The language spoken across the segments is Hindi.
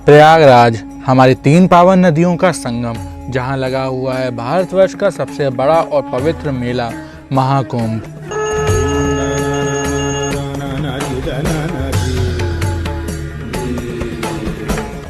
प्रयागराज हमारी 3 पावन नदियों का संगम, जहां लगा हुआ है भारतवर्ष का सबसे बड़ा और पवित्र मेला महाकुंभ।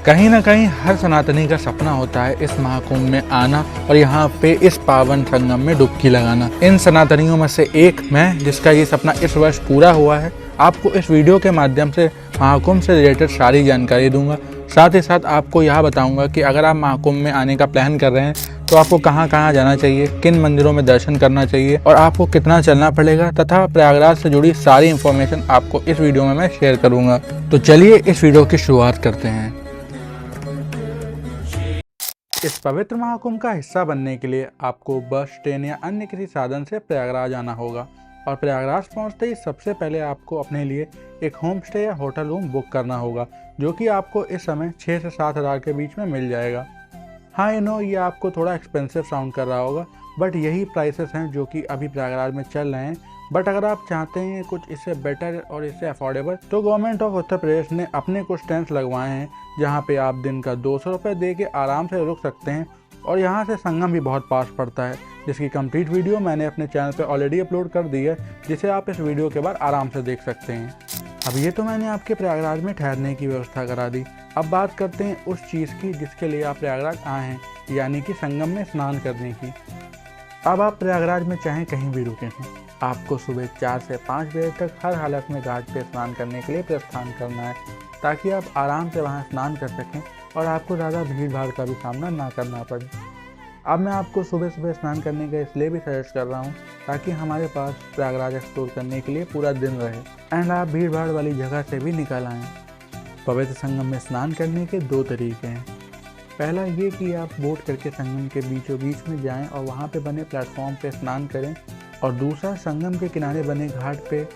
कहीं ना कहीं हर सनातनी का सपना होता है इस महाकुंभ में आना और यहाँ पे इस पावन संगम में डुबकी लगाना। इन सनातनियों में से एक मैं, जिसका ये सपना इस वर्ष पूरा हुआ है। आपको इस वीडियो के माध्यम से महाकुंभ से रिलेटेड सारी जानकारी दूंगा। साथ ही साथ आपको यह बताऊंगा कि अगर आप महाकुंभ में आने का प्लान कर रहे हैं तो आपको कहां कहां जाना चाहिए, किन मंदिरों में दर्शन करना चाहिए और आपको कितना चलना पड़ेगा, तथा प्रयागराज से जुड़ी सारी इन्फॉर्मेशन आपको इस वीडियो में मैं शेयर करूंगा। तो चलिए इस वीडियो की शुरुआत करते हैं। इस पवित्र महाकुंभ का हिस्सा बनने के लिए आपको बस, ट्रेन या अन्य किसी साधन से प्रयागराज आना होगा और प्रयागराज पहुंचते ही सबसे पहले आपको अपने लिए एक होम स्टे या होटल रूम बुक करना होगा, जो कि आपको इस समय 6 से 7 हज़ार के बीच में मिल जाएगा। हाँ, ये आपको थोड़ा एक्सपेंसिव साउंड कर रहा होगा, बट यही प्राइसेस हैं जो कि अभी प्रयागराज में चल रहे हैं। बट अगर आप चाहते हैं कुछ इससे बेटर और इससे अफोर्डेबल, तो गवर्नमेंट ऑफ उत्तर प्रदेश ने अपने कुछ टेंट्स लगवाए हैं, जहाँ पे आप दिन का 200 रुपये दे के आराम से रुक सकते हैं। और यहाँ से संगम भी बहुत पास पड़ता है, जिसकी कंप्लीट वीडियो मैंने अपने चैनल पे ऑलरेडी अपलोड कर दी है, जिसे आप इस वीडियो के बाद आराम से देख सकते हैं। अब ये तो मैंने आपके प्रयागराज में ठहरने की व्यवस्था करा दी। अब बात करते हैं उस चीज़ की जिसके लिए आप प्रयागराज आए हैं, यानी कि संगम में स्नान करने की। अब आप प्रयागराज में चाहें कहीं भी रुके हैं, आपको सुबह 4 से 5 बजे तक हर हालत में घाट पे स्नान करने के लिए प्रस्थान करना है, ताकि आप आराम से वहाँ स्नान कर सकें और आपको ज़्यादा भीड़ भाड़ का भी सामना ना करना पड़े। अब मैं आपको सुबह सुबह स्नान करने का इसलिए भी सजेस्ट कर रहा हूँ ताकि हमारे पास प्रयागराज एक्सप्लोर करने के लिए पूरा दिन रहे एंड आप भीड़ भाड़ वाली जगह से भी निकल आएँ। पवित्र संगम में स्नान करने के 2 तरीके हैं। पहला ये कि आप बोट करके संगम के बीचों बीच में जाएं और वहाँ पे बने प्लेटफॉर्म पे स्नान करें, और दूसरा संगम के किनारे बने घाट पे।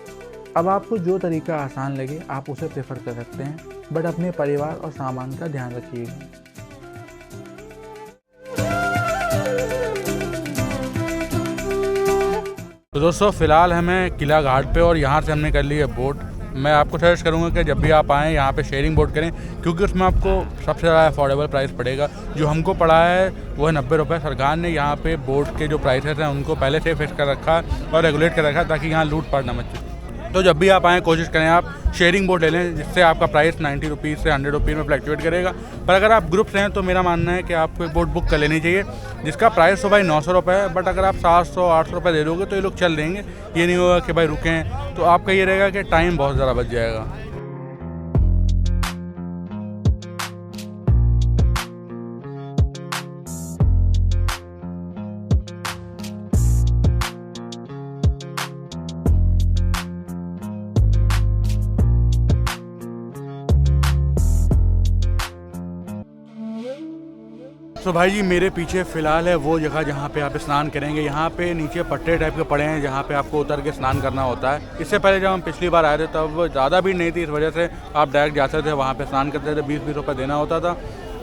अब आपको जो तरीका आसान लगे आप उसे प्रेफर कर सकते हैं, बट अपने परिवार और सामान का ध्यान रखिएगा। तो दोस्तों, फिलहाल हमें किला घाट पे और यहाँ से हमने कर ली है बोट। मैं आपको सजेस्ट करूँगा कि जब भी आप आएँ यहाँ पे शेयरिंग बोट करें, क्योंकि उसमें आपको सबसे ज़्यादा अफोर्डेबल प्राइस पड़ेगा। जो हमको पड़ा है वो है 90 रुपये। सरकार ने यहाँ पे बोट के जो प्राइसेस हैं उनको पहले से फिक्स कर रखा है और रेगुलेट कर रखा है, ताकि यहाँ लूट पाट ना मचे। तो जब भी आप आएँ कोशिश करें आप शेयरिंग बोट ले लें, जिससे आपका प्राइस 90 रुपीज़ से 100 रुपीज़ में फ्लक्चुएट करेगा। पर अगर आप ग्रुप से हैं तो मेरा मानना है कि आपको एक बोट बुक कर लेनी चाहिए, जिसका प्राइस तो भाई 900 रुपये है, बट अगर आप 700-800 रुपये दे दोगे तो ये लोग चल देंगे। ये नहीं होगा कि भाई रुकें, तो आपका ये रहेगा कि टाइम बहुत ज़्यादा बच जाएगा। तो भाई जी, मेरे पीछे फ़िलहाल है वो जगह जहाँ पे आप स्नान करेंगे। यहाँ पे नीचे पट्टे टाइप के पड़े हैं, जहाँ पे आपको उतर के स्नान करना होता है। इससे पहले जब हम पिछली बार आए थे तब ज़्यादा भीड़ नहीं थी, इस वजह से आप डायरेक्ट जाते थे, वहाँ पे स्नान करते थे, 20-20 रुपये देना होता था।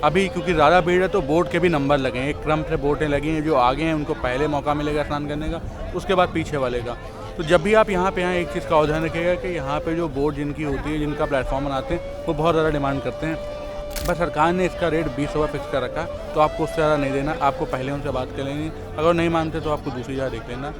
अभी क्योंकि ज़्यादा भीड़ है तो बोट के भी नंबर लगे हैं, एक क्रम से बोटें लगी हैं। जो आगे हैं उनको पहले मौका मिलेगा स्नान करने का, उसके बाद पीछे वाले का। तो जब भी आप यहाँ पे आएँ, एक चीज़ का ध्यान रखिएगा कि यहाँ पे जो बोट जिनकी होती है, जिनका प्लेटफॉर्म बनाते हैं, वो बहुत ज़्यादा डिमांड करते हैं। बस सरकार ने इसका रेट 20 रुपये फिक्स कर रखा, तो आपको उससे ज़्यादा नहीं देना। आपको पहले उनसे बात कर लेनी, अगर नहीं मानते तो आपको दूसरी जगह देख लेना।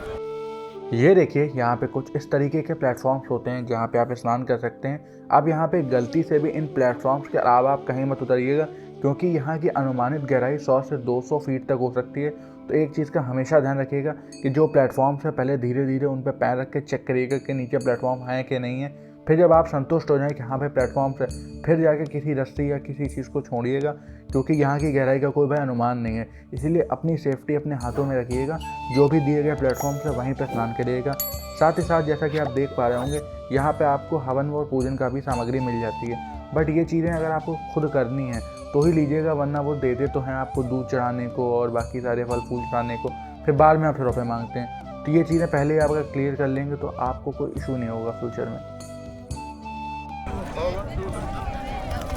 ये देखिए, यहाँ पे कुछ इस तरीके के प्लेटफॉर्म्स होते हैं जहाँ पे आप स्नान कर सकते हैं। आप यहाँ पे गलती से भी इन प्लेटफॉर्म्स के अलावा आप कहीं मत उतरिएगा, क्योंकि यहाँ की अनुमानित गहराई 100 से 200 फीट तक हो सकती है। तो एक चीज़ का हमेशा ध्यान रखिएगा कि जो प्लेटफॉर्म्स है पहले धीरे धीरे उन पर पैर रख के चेक करिएगा कि नीचे प्लेटफॉर्म है कि नहीं है। फिर जब आप संतुष्ट हो जाएं कि हाँ भाई प्लेटफॉर्म से, फिर जाके किसी रस्सी या किसी चीज़ को छोड़िएगा, क्योंकि यहाँ की गहराई का कोई भाई अनुमान नहीं है। इसीलिए अपनी सेफ्टी अपने हाथों में रखिएगा। जो भी दिए गए प्लेटफॉर्म से वहीं पर स्नान करिएगा। साथ ही साथ जैसा कि आप देख पा रहे होंगे, यहाँ पे आपको हवन और पूजन का भी सामग्री मिल जाती है। बट ये चीज़ें अगर आपको खुद करनी है तो ही लीजिएगा, वरना वो देते तो हैं आपको दूध चढ़ाने को और बाकी सारे फल फूल चढ़ाने को, फिर बाद में आपसे रुपये मांगते हैं। तो ये चीज़ें पहले ही आप अगर क्लियर कर लेंगे तो आपको कोई इशू नहीं होगा फ्यूचर में।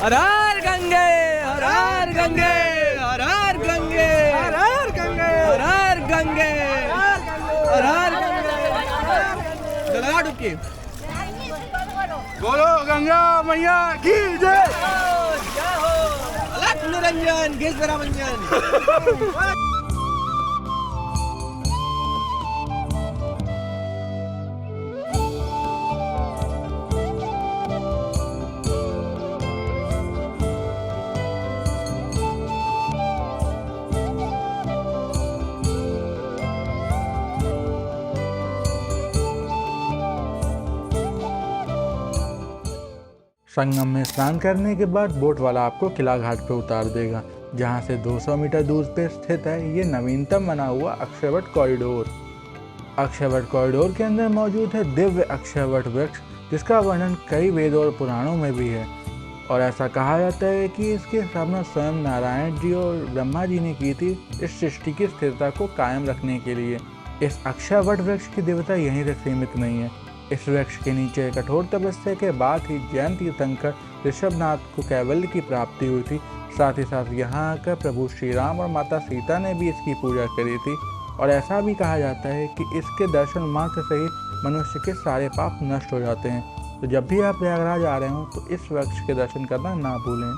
हर हर गंगे, हर हर गंगे, हर हर गंगे, हर हर गंगे, हर हर गंगे, हर हर गंगे। चला डुबकी। बोलो गंगा मैया की जय। मंजन घेस भरा मंजन। संगम में स्नान करने के बाद बोट वाला आपको किला घाट पे उतार देगा, जहां से 200 मीटर दूर पे स्थित है ये नवीनतम बना हुआ अक्षयवट कॉरिडोर। अक्षयवट कॉरिडोर के अंदर मौजूद है दिव्य अक्षयवट वृक्ष, जिसका वर्णन कई वेदों और पुराणों में भी है। और ऐसा कहा जाता है कि इसकी स्थापना स्वयं नारायण जी और ब्रह्मा जी ने की थी, इस सृष्टि की स्थिरता को कायम रखने के लिए। इस अक्षयवट वृक्ष की दिव्यता यहीं तक सीमित नहीं है। इस वृक्ष के नीचे कठोर तपस्या के बाद ही जैन तीर्थंकर ऋषभनाथ को कैवल्य की प्राप्ति हुई थी। साथ ही साथ यहाँ आकर प्रभु श्री राम और माता सीता ने भी इसकी पूजा करी थी। और ऐसा भी कहा जाता है कि इसके दर्शन मात्र से ही मनुष्य के सारे पाप नष्ट हो जाते हैं। तो जब भी आप प्रयागराज आ रहे हो तो इस वृक्ष के दर्शन करना ना भूलें।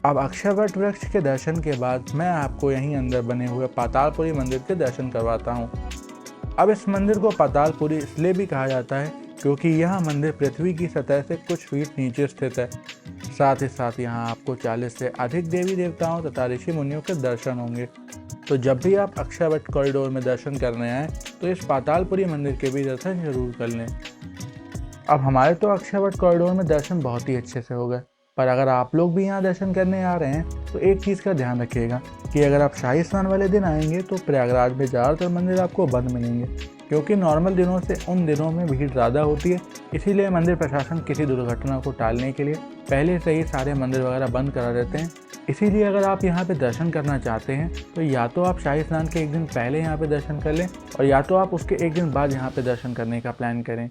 अब अक्षयवट वृक्ष के दर्शन के बाद मैं आपको यहीं अंदर बने हुए पातालपुरी मंदिर के दर्शन करवाता हूँ। अब इस मंदिर को पातालपुरी इसलिए भी कहा जाता है क्योंकि यह मंदिर पृथ्वी की सतह से कुछ फीट नीचे स्थित है। साथ ही साथ यहाँ आपको 40 से अधिक देवी देवताओं तथा ऋषि मुनियों के दर्शन होंगे। तो जब भी आप अक्षयवट कॉरिडोर में दर्शन करने आए तो इस पातालपुरी मंदिर के भी दर्शन जरूर कर लें। अब हमारे तो अक्षयवट कॉरिडोर में दर्शन बहुत ही अच्छे से हो गए, पर अगर आप लोग भी यहाँ दर्शन करने आ रहे हैं तो एक चीज़ का ध्यान रखिएगा कि अगर आप शाही स्नान वाले दिन आएंगे तो प्रयागराज में ज़्यादातर मंदिर आपको बंद मिलेंगे, क्योंकि नॉर्मल दिनों से उन दिनों में भीड़ ज़्यादा होती है। इसीलिए मंदिर प्रशासन किसी दुर्घटना को टालने के लिए पहले से ही सारे मंदिर वगैरह बंद करा देते हैं। इसीलिए अगर आप यहाँ पे दर्शन करना चाहते हैं तो या तो आप शाही स्नान के एक दिन पहले यहाँ पे दर्शन कर लें और या तो आप उसके एक दिन बाद यहाँ पे दर्शन करने का प्लान करें।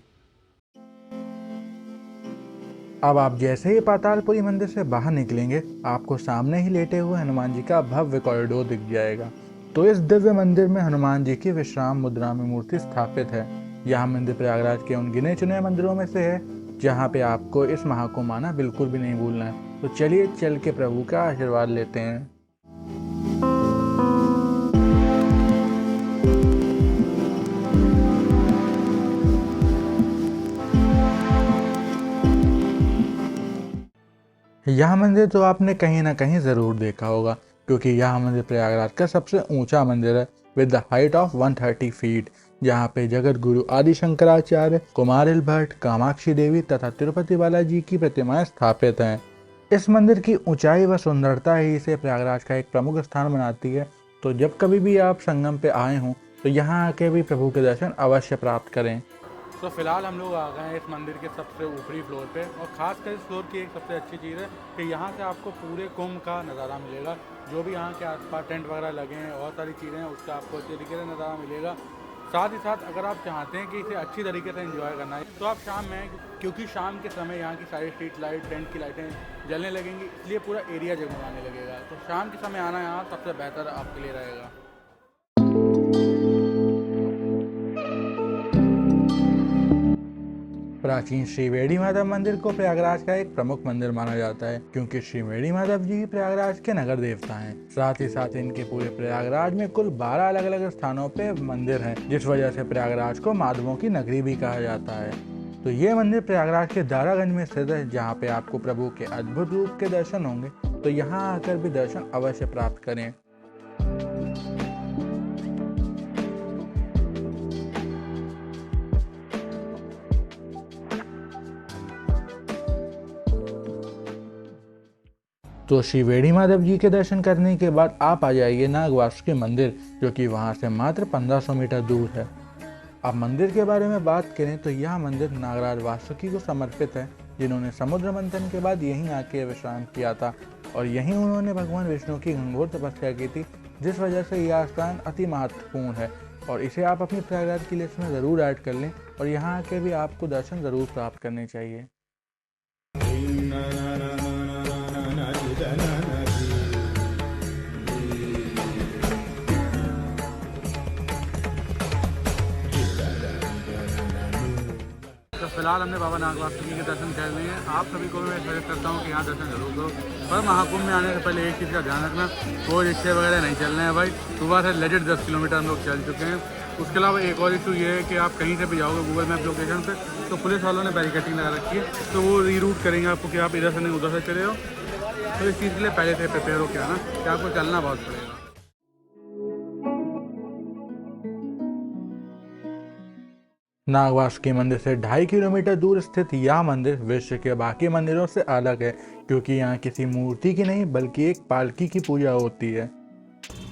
अब आप जैसे ही पातालपुरी मंदिर से बाहर निकलेंगे आपको सामने ही लेटे हुए हनुमान जी का भव्य कॉरिडोर दिख जाएगा। तो इस दिव्य मंदिर में हनुमान जी की विश्राम मुद्रा में मूर्ति स्थापित है। यह मंदिर प्रयागराज के उन गिने चुने मंदिरों में से है जहाँ पे आपको इस महाकुंभ आना बिल्कुल भी नहीं भूलना है। तो चलिए चल के प्रभु का आशीर्वाद लेते हैं। यह मंदिर तो आपने कहीं ना कहीं ज़रूर देखा होगा, क्योंकि यह मंदिर प्रयागराज का सबसे ऊंचा मंदिर है with the height of 130 feet, जहाँ पे जगत गुरु आदि शंकराचार्य, कुमारिल भट्ट, कामाक्षी देवी तथा तिरुपति बालाजी की प्रतिमाएं स्थापित हैं। इस मंदिर की ऊंचाई व सुंदरता ही इसे प्रयागराज का एक प्रमुख स्थान बनाती है। तो जब कभी भी आप संगम पे आए हों तो यहाँ आके भी प्रभु के दर्शन अवश्य प्राप्त करें। तो फिलहाल हम लोग आ गए हैं इस मंदिर के सबसे ऊपरी फ्लोर पे, और ख़ासकर इस फ्लोर की एक सबसे अच्छी चीज़ है कि यहाँ से आपको पूरे कुंभ का नज़ारा मिलेगा। जो भी यहाँ के आसपास टेंट वगैरह लगे हैं, बहुत सारी चीज़ें हैं, उसका आपको अच्छे तरीके से नज़ारा मिलेगा। साथ ही साथ अगर आप चाहते हैं कि इसे अच्छी तरीके से एंजॉय करना है तो आप शाम में, क्योंकि शाम के समय यहाँ की सारी स्ट्रीट लाइट, टेंट की लाइटें जलने लगेंगी, इसलिए पूरा एरिया जगमगाने लगेगा। तो शाम के समय आना यहाँ सबसे बेहतर आपके लिए रहेगा। प्राचीन श्री वेणी माधव मंदिर को प्रयागराज का एक प्रमुख मंदिर माना जाता है, क्योंकि श्री वेणी माधव जी प्रयागराज के नगर देवता हैं। साथ ही साथ इनके पूरे प्रयागराज में कुल 12 अलग अलग स्थानों पे मंदिर हैं, जिस वजह से प्रयागराज को माधवों की नगरी भी कहा जाता है। तो ये मंदिर प्रयागराज के दारागंज में स्थित है, जहाँ पे आपको प्रभु के अद्भुत रूप के दर्शन होंगे। तो यहाँ आकर भी दर्शन अवश्य प्राप्त करें। तो श्री वेणी माधव जी के दर्शन करने के बाद आप आ जाइए नाग वासुकी मंदिर, जो कि वहाँ से मात्र 1500 मीटर दूर है। अब मंदिर के बारे में बात करें तो यह मंदिर नागराज वासुकी को समर्पित है, जिन्होंने समुद्र मंथन के बाद यहीं आके विश्राम किया था, और यहीं उन्होंने भगवान विष्णु की घंघोर तपस्या की थी, जिस वजह से यह स्थान अति महत्वपूर्ण है। और इसे आप अपनी प्रयागराज की लिस्ट में ज़रूर ऐड कर लें, और यहाँ आके भी आपको दर्शन ज़रूर प्राप्त करने चाहिए। फिलहाल हमने बाबा नागवासुकी के दर्शन कर लिए हैं। आप सभी को मैं सजेस्ट करता हूँ कि यहाँ दर्शन जरूर करो। पर महाकुंभ में आने से पहले एक चीज़ का ध्यान रखना, कोई रिक्शे वगैरह नहीं चल रहे हैं भाई। सुबह से लेजेंड 10 किलोमीटर हम लोग चल चुके हैं। उसके अलावा एक और इशू ये है कि आप कहीं से भी जाओगे गूगल मैप लोकेशन पे, तो पुलिस वालों ने बैरिकेडिंग लगा रखी है, तो वो रीरूट करेंगे आपको कि आप इधर से नहीं उधर से चले हो। तो इस चीज़ के लिए पहले से प्रिपेयर हो के आना कि आपको चलना बहुत पड़ेगा। नागवासुकी मंदिर से 2.5 किलोमीटर दूर स्थित यह मंदिर विश्व के बाकी मंदिरों से अलग है, क्योंकि यहाँ किसी मूर्ति की नहीं बल्कि एक पालकी की पूजा होती है।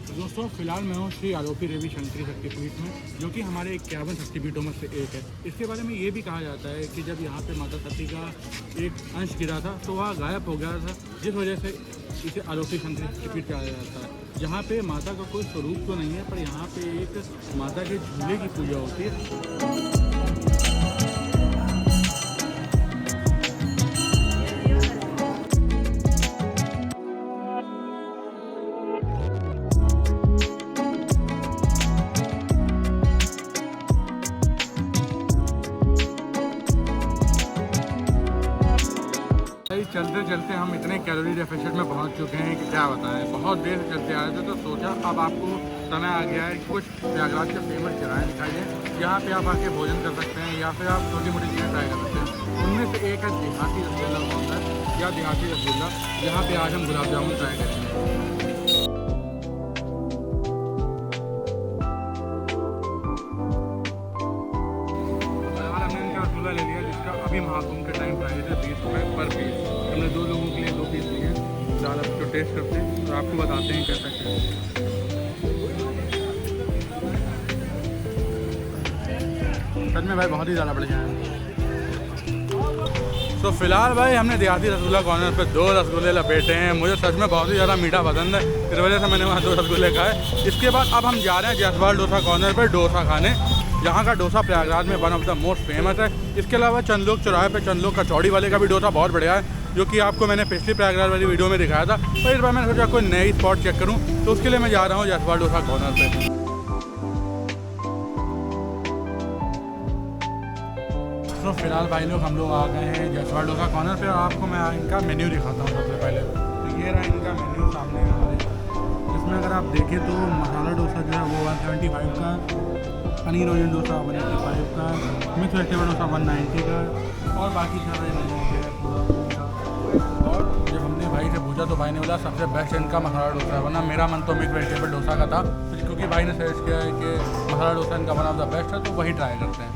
दोस्तों फिलहाल मैं हूँ श्री आरोपी देवी शंकरी शक्तिपीठ में, जो कि हमारे 51 शक्तिपीठों में से एक है। इसके बारे में ये भी कहा जाता है कि जब यहाँ पे माता सती का एक अंश गिरा था तो वह गायब हो गया था, जिस वजह से इसे आरोपी शंकरी शक्तिपीठ कहा जाता है। यहाँ पे माता का कोई स्वरूप तो नहीं है, पर यहाँ पे एक माता के झूले की पूजा होती है। चलते चलते हम इतने कैलोरी डेफिसिट में पहुंच चुके हैं कि क्या बताएं। बहुत देर से चलते आ रहे थे, तो सोचा अब आपको समय आ गया है कि कुछ प्रयागराज के फेमस जगहें दिखाई दें, जहाँ पे आप आके भोजन कर सकते हैं या फिर आप छोटी मोटी चीज़ें ट्राई कर सकते हैं। उनमें से एक है देहाती रसगुल्ला काउंटर या देहाती रसगुल्ला, जहाँ पे आज हम गुलाब जामुन ट्राई करेंगे। ले लिया, जिसका अभी महाकुंभ के टाइम प्राइस है 20 रुपये पर पीस। हमने 2 लोगों के लिए 2 पीस लिए हैं। दाल आपको टेस्ट करते हैं और आपको बताते हैं कैसा क्या है। सच में भाई बहुत ही ज़्यादा बढ़िया है। तो फिलहाल भाई हमने देहाती रसगुल्ला कॉर्नर पे 2 रसगुल्ले लपेटे हैं। मुझे सच में बहुत ही ज़्यादा मीठा पसंद है, इस वजह से मैंने वहाँ 2 रसगुल्ले खाए। इसके बाद अब हम जा रहे हैं जयसवाल डोसा कॉर्नर पर डोसा खाने। यहाँ का डोसा प्रयागराज में one of the most famous है। इसके अलावा चंदलोक चौराहे पे चंदलोक कचौड़ी वाले का भी डोसा बहुत बढ़िया है, जो कि आपको मैंने पिछली प्रयागराज वाली वीडियो में दिखाया था। और इस बार मैंने सोचा कोई नई स्पॉट चेक करूँ, तो उसके लिए मैं जा रहा हूँ जयसवाल डोसा कॉर्नर पे। तो फिलहाल भाई लोग हम लोग आ गए हैं जयसवाल डोसा कॉर्नर पे, और आपको मैं इनका मेन्यू दिखाता हूँ सबसे पहले। तो ये रहा इनका मेन्यू सामने हमारे, जिसमें अगर आप देखें तो मसाला डोसा जो है वो 175 का, पनीर ओनियन डोसा 185 का, मिक्स वेजिटेबल डोसा 190 का, और बाकी सारे है। और जब हमने भाई से पूछा तो भाई ने बोला सबसे बेस्ट इनका मसाला डोसा है, वरना मेरा मन तो मिक्स वेजिटेबल डोसा का था, क्योंकि भाई ने सजेस्ट किया है कि मसाला डोसा इनका वन ऑफ द बेस्ट है, तो वही ट्राई करते हैं।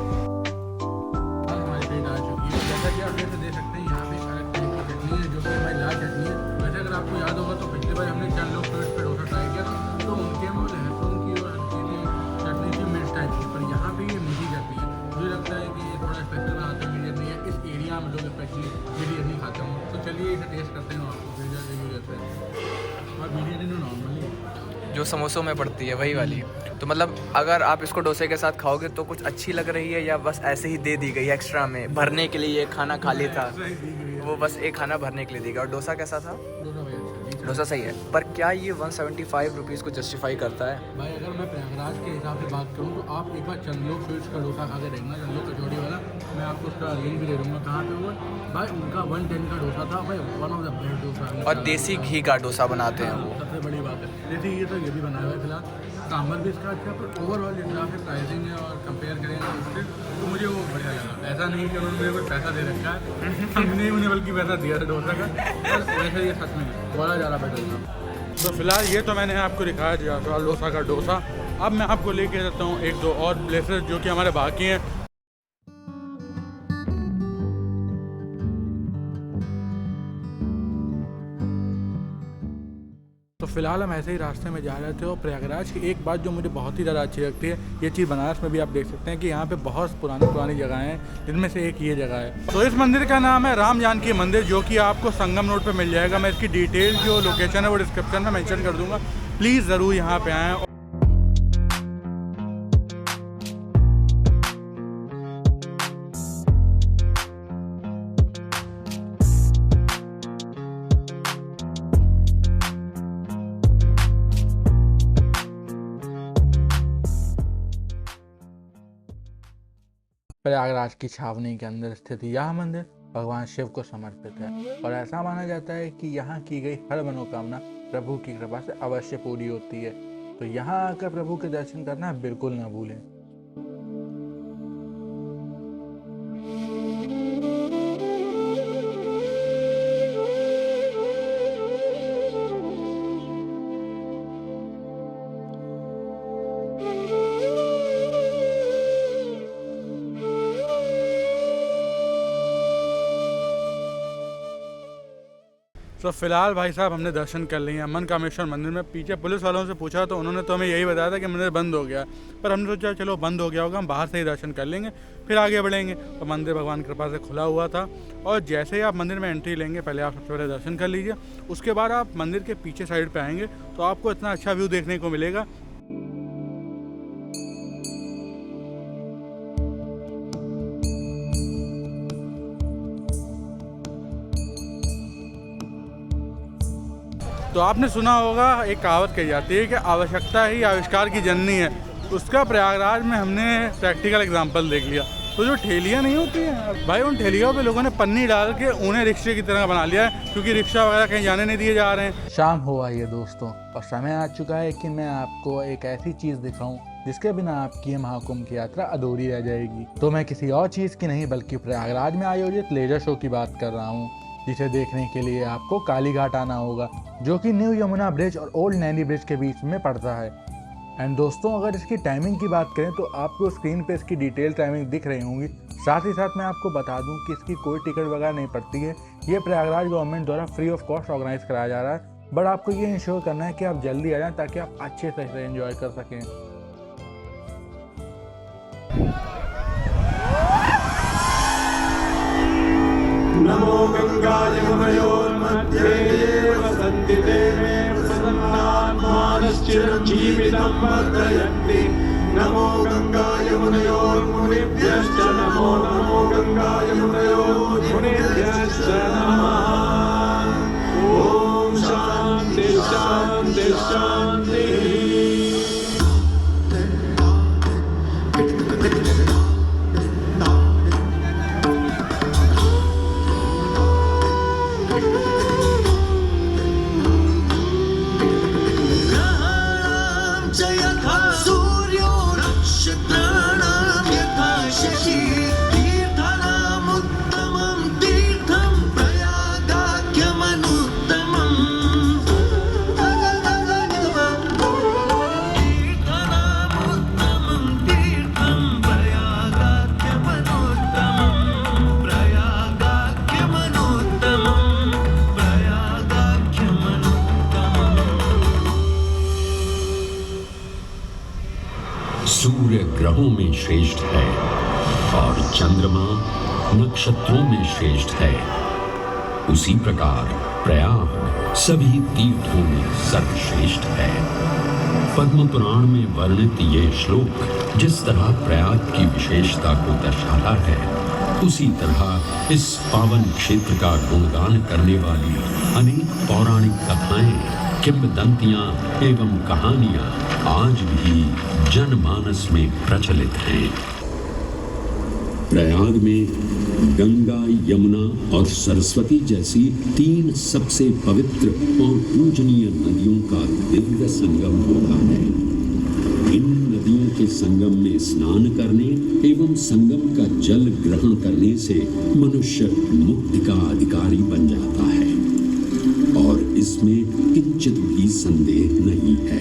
हमारी प्लेट आ चुकी है, जैसा कि आप देख सकते हैं यहाँ पे अलग टाइप की चटनी है, जो कि हमारी लाल चटनी है। वैसे अगर आपको याद होगा तो पिछली बार हमने चंदलोक स्वीट्स पे डोसा ट्राई किया था, तो उनके में लहसुन की और चटनी थी मिर्च टाइप की, पर यहाँ पे ये मीठी चटनी है। मुझे लगता है कि ये थोड़ा स्पेशल बनाते हैं मीठी चटनी है, इस एरिया में लोग स्पेशली मीठी चटनी खाते हैं। तो चलिए इसे टेस्ट करते हैं, आपको फिर रिव्यू देते हैं। और मीठी चटनी नॉर्मली जो समोसों में पड़ती है वही वाली। तो मतलब अगर आप इसको डोसे के साथ खाओगे तो कुछ अच्छी लग रही है, या बस ऐसे ही दे दी गई एक्स्ट्रा में भरने के लिए? ये खाना खाली था, वो बस एक खाना भरने के लिए दी गई। और डोसा कैसा था? डोसा सही है, पर क्या ये 175 रुपीज़ को जस्टिफाई करता है? भाई अगर मैं प्रयागराज के हिसाब से बात करूँ तो आप एक बार चंदलोक स्वीट्स का डोसा खा के देखना, चंदलोक कचौड़ी वाला। मैं आपको उसका लिंक भी दे दूँगा कहाँ पे हुआ। भाई उनका 110 का डोसा था भाई, one of the best dosa. और देसी घी का डोसा बनाते हैं वो, सबसे बड़ी बात है। देसी घी तो ये भी बनाया हुआ है फिलहाल, सांभर भी इसका अच्छा, पर ओवरऑल जिस तरह से प्राइसिंग है और कंपेयर करेंगे उससे, तो मुझे वो बढ़िया लगा। ऐसा नहीं कि उन्होंने मुझे कुछ पैसा दे रखा है, हमने उन्हें बल्कि पैसा दिया था डोसा का, और वैसे ये सच में बड़ा ज़्यादा बेटर था। तो फिलहाल ये तो मैंने आपको दिखाया जयसवाल डोसा का डोसा। अब मैं आपको लेके जाता हूँ 1-2 और प्लेसेस जो कि हमारे बाकी हैं। तो फिलहाल हम ऐसे ही रास्ते में जा रहे थे, और प्रयागराज की एक बात जो मुझे बहुत ही ज़्यादा अच्छी लगती है, ये चीज़ बनारस में भी आप देख सकते हैं कि यहाँ पे बहुत पुरानी जगह हैं, जिनमें से एक ये जगह है। तो इस मंदिर का नाम है राम जानकी मंदिर, जो कि आपको संगम रोड पे मिल जाएगा। मैं इसकी डिटेल जो लोकेशन है वो डिस्क्रिप्शन में मेंशन कर दूँगा, प्लीज़ ज़रूर यहाँ पे आएँ। प्रयागराज की छावनी के अंदर स्थित यह मंदिर भगवान शिव को समर्पित है और ऐसा माना जाता है कि यहाँ की गई हर मनोकामना प्रभु की कृपा से अवश्य पूरी होती है। तो यहाँ आकर प्रभु के दर्शन करना बिल्कुल न भूलें। तो फिलहाल भाई साहब हमने दर्शन कर लिए हैं मन कामेश्वर मंदिर में। पीछे पुलिस वालों से पूछा तो उन्होंने तो हमें यही बताया था कि मंदिर बंद हो गया, पर हमने सोचा चलो बंद हो गया होगा, हम बाहर से ही दर्शन कर लेंगे फिर आगे बढ़ेंगे। तो मंदिर भगवान की कृपा से खुला हुआ था और जैसे ही आप मंदिर में एंट्री लेंगे पहले आप सबसे पहले दर्शन कर लीजिए, उसके बाद आप मंदिर के पीछे साइड पर आएंगे तो आपको इतना अच्छा व्यू देखने को मिलेगा। तो आपने सुना होगा एक कहावत कही जाती है कि आवश्यकता ही आविष्कार की जननी है। उसका प्रयागराज में हमने प्रैक्टिकल एग्जांपल देख लिया। तो जो ठेलियाँ नहीं होती हैं भाई, उन ठेलियों पे लोगों ने पन्नी डाल के उन्हें रिक्शे की तरह बना लिया है, क्योंकि रिक्शा वगैरह कहीं जाने नहीं दिए जा रहे हैं। शाम हुआ है दोस्तों और समय आ चुका है कि मैं आपको एक ऐसी चीज़ दिखाऊं जिसके बिना आपकी महाकुंभ की यात्रा अधूरी रह जाएगी। तो मैं किसी और चीज़ की नहीं बल्कि प्रयागराज में आयोजित लेजर शो की बात कर रहा हूँ, जिसे देखने के लिए आपको कालीघाट आना होगा, जो कि न्यू यमुना ब्रिज और ओल्ड नैनी ब्रिज के बीच में पड़ता है। एंड दोस्तों अगर इसकी टाइमिंग की बात करें तो आपको स्क्रीन पे इसकी डिटेल टाइमिंग दिख रही होंगी। साथ ही साथ मैं आपको बता दूं कि इसकी कोई टिकट वगैरह नहीं पड़ती है, ये प्रयागराज गवर्नमेंट द्वारा फ्री ऑफ कॉस्ट ऑर्गेनाइज कराया जा रहा है। बट आपको ये इंश्योर करना है कि आप जल्दी आ जाएं ताकि आप अच्छे से एंजॉय कर सकें। नमो गंगाय यमुनयोर्मध्ये वसन्ति देवे प्रसन्नात्मानश्चिरञ्जीवितं वर्धयन्ति। नमो गंगाय यमुनयोर्मुनिभ्यश्च नमो नमो गंगाय यमुनयोर्मुनिभ्यश्च नमः। ॐ शान्ति शान्ति शान्ति। सूर्य ग्रहों में श्रेष्ठ है और चंद्रमा नक्षत्रों में श्रेष्ठ है, उसी प्रकार प्रयाग सभी तीर्थों में सर्वश्रेष्ठ है। पद्म पुराण में वर्णित ये श्लोक जिस तरह प्रयाग की विशेषता को दर्शाता है, उसी तरह इस पावन क्षेत्र का गुणगान करने वाली अनेक पौराणिक कथाएं, किंवदंतियां एवं कहानियां आज भी जनमानस में प्रचलित हैं। प्रयाग में गंगा, यमुना और सरस्वती जैसी तीन सबसे पवित्र और पूजनीय नदियों का दिव्य संगम होता है। इन नदियों के संगम में स्नान करने एवं संगम का जल ग्रहण करने से मनुष्य मुक्ति का अधिकारी बन जाता है और इसमें किंचित भी संदेह नहीं है।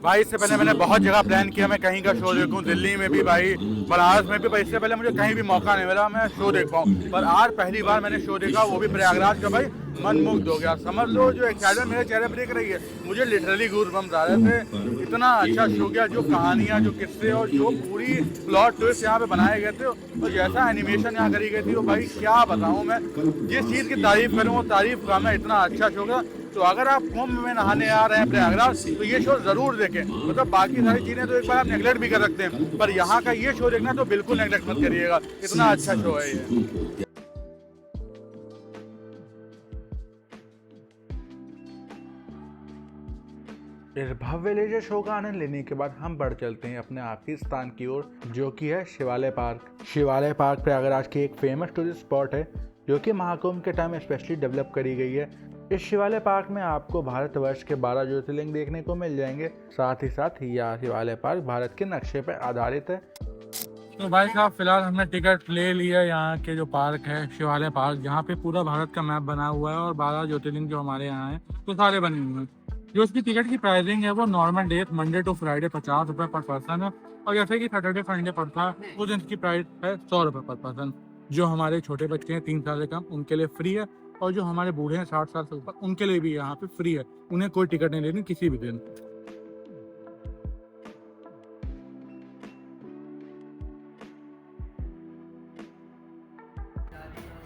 भाई इससे पहले मैंने बहुत जगह प्लान किया मैं कहीं का शो देखूं, दिल्ली में भी भाई, बनारस में भी, पर इससे पहले मुझे कहीं भी मौका नहीं मिला मैं शो देख पाऊँ। पर आज पहली बार मैंने शो देखा, वो भी प्रयागराज का। भाई मन मुग्ध हो गया। समझ लो जो एक्साइटमेंट मेरे चेहरे पर दिख रही है, मुझे लिटरली गूज़बम्स आ रहे थे। इतना अच्छा शो किया, जो कहानियाँ, जो किस्से और जो पूरी प्लॉट ट्विस्ट यहाँ पे बनाए गए थे और जैसा एनिमेशन यहाँ करी गई थी, वो भाई क्या बताऊँ मैं। जिस चीज़ की तारीफ करूँ वो तारीफ का मैं, इतना अच्छा शो का। तो अगर आप कुंभ में नहाने आ रहे हैं प्रयागराज तो ये शो जरूर देखें। मतलब बाकी सारी चीजें तो एक बार आप नेगलेक्ट भी कर सकते हैं, पर यहाँ का ये शो देखना तो बिल्कुल नेगलेक्ट मत करिएगा, इतना अच्छा शो है ये। इस भव्य लेजर शो का आनंद लेने के बाद हम बढ़ चलते हैं अपने आखिरी स्थान की ओर, जो कि है शिवालय पार्क। शिवालय पार्क प्रयागराज की एक फेमस टूरिस्ट स्पॉट है जो कि महाकुंभ के टाइम स्पेशली डेवलप करी गई है। इस शिवालय पार्क में आपको भारतवर्ष के 12 ज्योतिर्लिंग देखने को मिल जाएंगे। साथ ही साथ यह शिवालय पार्क भारत के नक्शे पर आधारित है। तो भाई साहब फिलहाल हमने टिकट ले लिया यहाँ के जो पार्क है शिवालय पार्क, जहाँ पे पूरा भारत का मैप बना हुआ है और 12 ज्योतिर्लिंग जो हमारे यहाँ हैं तो सारे बने हुए हैं। जो इसकी टिकट की प्राइसिंग है वो normal day Monday to Friday 50 रुपये पर पर्सन है, और जैसे कि सैटरडे संडे पड़ता है उस दिन की प्राइस है 100 रुपये पर पर्सन। जो हमारे छोटे बच्चे हैं 3 साल से कम उनके लिए फ्री है, और जो हमारे बूढ़े हैं 60 साल से ऊपर उनके लिए भी यहाँ पे फ्री है, उन्हें कोई टिकट नहीं लेनी किसी भी दिन।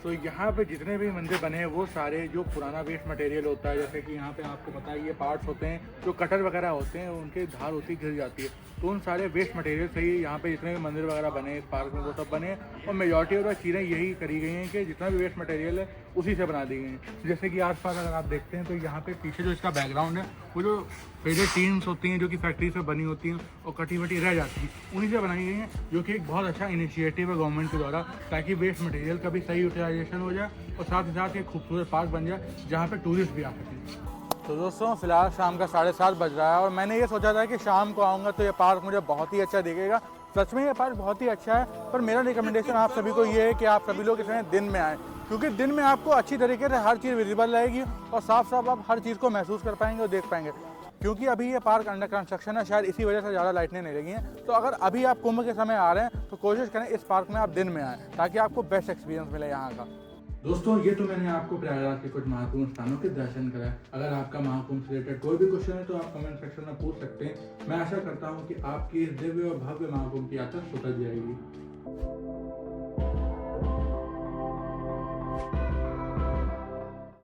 तो यहाँ पे जितने भी मंदिर बने हैं वो सारे जो पुराना वेस्ट मटेरियल होता है, जैसे कि यहाँ पे आपको पता है ये पार्ट्स होते हैं जो कटर वगैरह होते हैं उनके धार होती गिर जाती है, तो उन सारे वेस्ट मटेरियल से ही यहाँ पे जितने भी मंदिर वगैरह बने इस पार्क में वो सब बने, और मेजॉरिटी ऑफ चीज़ें यही करी गई हैं कि जितना भी वेस्ट मटेरियल है उसी से बना दी गई हैं। जैसे कि आसपास अगर आप देखते हैं तो यहाँ पे पीछे जो इसका बैकग्राउंड है वो जो फेडेड टीन्स होती हैं जो कि फैक्ट्री से बनी होती हैं और कटी वटी रह जाती हैं उन्हीं से बनाई गई हैं, जो कि एक बहुत अच्छा इनिशिएटिव है गवर्नमेंट के द्वारा, ताकि वेस्ट मटेरियल का भी सही यूटिलाइजेशन हो जाए और साथ ही साथ एक खूबसूरत पार्क बन जाए जहाँ पे टूरिस्ट भी आ सकें। तो दोस्तों फिलहाल शाम का 7:30 बज रहा है और मैंने ये सोचा था कि शाम को आऊँगा तो ये पार्क मुझे बहुत ही अच्छा दिखेगा। सच में ये पार्क बहुत ही अच्छा है, पर मेरा रिकमेंडेशन आप सभी को ये है कि आप सभी लोग इसमें दिन में आएँ, क्योंकि दिन में आपको अच्छी तरीके से हर चीज़ विजिबल रहेगी और साफ साफ आप हर चीज़ को महसूस कर पाएंगे और देख पाएंगे। क्योंकि अभी ये पार्क अंडर कंस्ट्रक्शन है, शायद इसी वजह से ज़्यादा लाइटें नहीं लगी हैं। तो अगर अभी आप कुंभ के समय आ रहे हैं तो कोशिश करें इस पार्क में आप दिन में आएँ, ताकि आपको बेस्ट एक्सपीरियंस मिले यहाँ का। दोस्तों ये तो मैंने आपको प्रयागराज के कुछ महत्वपूर्ण स्थानों के दर्शन कराए। अगर आपका महाकुंभ से रिलेटेड कोई भी क्वेश्चन है तो आप कमेंट सेक्शन में पूछ सकते हैं। मैं आशा करता हूँ कि आपकी इस दिव्य और भव्य महाकुंभ की यात्रा सुखद जाएगी।